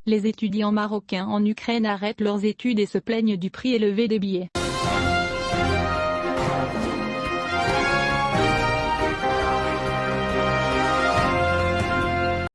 Les étudiants marocains en Ukraine arrêtent leurs études et se plaignent du prix élevé des billets.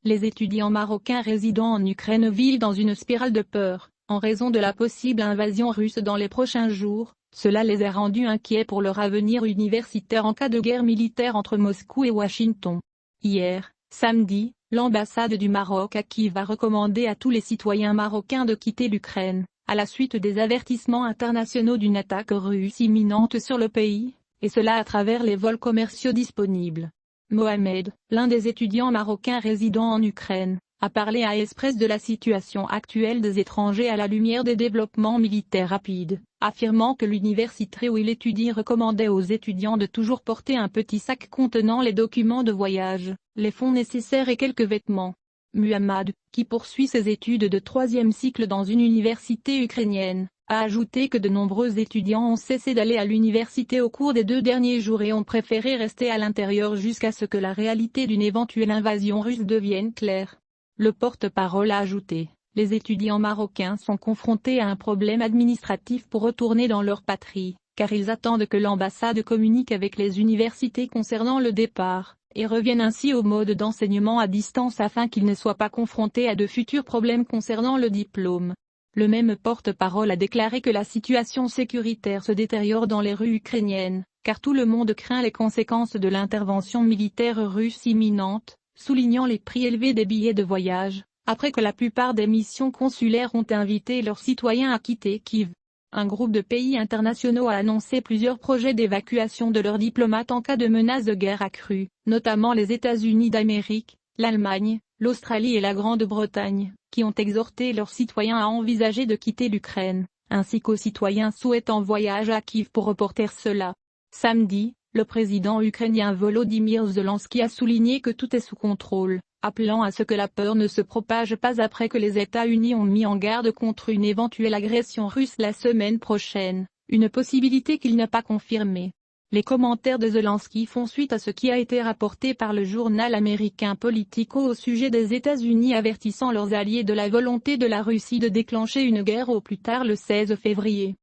Les étudiants marocains résidant en Ukraine vivent dans une spirale de peur, en raison de la possible invasion russe dans les prochains jours. Cela les a rendus inquiets pour leur avenir universitaire en cas de guerre militaire entre Moscou et Washington. Hier, samedi, l'ambassade du Maroc à Kiev a recommandé à tous les citoyens marocains de quitter l'Ukraine, à la suite des avertissements internationaux d'une attaque russe imminente sur le pays, et cela à travers les vols commerciaux disponibles. Mohamed, l'un des étudiants marocains résidant en Ukraine, a parlé à Express de la situation actuelle des étrangers à la lumière des développements militaires rapides, affirmant que l'université où il étudie recommandait aux étudiants de toujours porter un petit sac contenant les documents de voyage, les fonds nécessaires et quelques vêtements. Muhammad, qui poursuit ses études de 3e cycle dans une université ukrainienne, a ajouté que de nombreux étudiants ont cessé d'aller à l'université au cours des 2 derniers jours et ont préféré rester à l'intérieur jusqu'à ce que la réalité d'une éventuelle invasion russe devienne claire. Le porte-parole a ajouté: les étudiants marocains sont confrontés à un problème administratif pour retourner dans leur patrie, car ils attendent que l'ambassade communique avec les universités concernant le départ, et reviennent ainsi au mode d'enseignement à distance afin qu'ils ne soient pas confrontés à de futurs problèmes concernant le diplôme. Le même porte-parole a déclaré que la situation sécuritaire se détériore dans les rues ukrainiennes, car tout le monde craint les conséquences de l'intervention militaire russe imminente, soulignant les prix élevés des billets de voyage, après que la plupart des missions consulaires ont invité leurs citoyens à quitter Kiev. Un groupe de pays internationaux a annoncé plusieurs projets d'évacuation de leurs diplomates en cas de menace de guerre accrue, notamment les États-Unis d'Amérique, l'Allemagne, l'Australie et la Grande-Bretagne, qui ont exhorté leurs citoyens à envisager de quitter l'Ukraine, ainsi qu'aux citoyens souhaitant voyager à Kiev pour reporter cela. Samedi, le président ukrainien Volodymyr Zelensky a souligné que tout est sous contrôle, appelant à ce que la peur ne se propage pas après que les États-Unis ont mis en garde contre une éventuelle agression russe la semaine prochaine, une possibilité qu'il n'a pas confirmée. Les commentaires de Zelensky font suite à ce qui a été rapporté par le journal américain Politico au sujet des États-Unis avertissant leurs alliés de la volonté de la Russie de déclencher une guerre au plus tard le 16 février.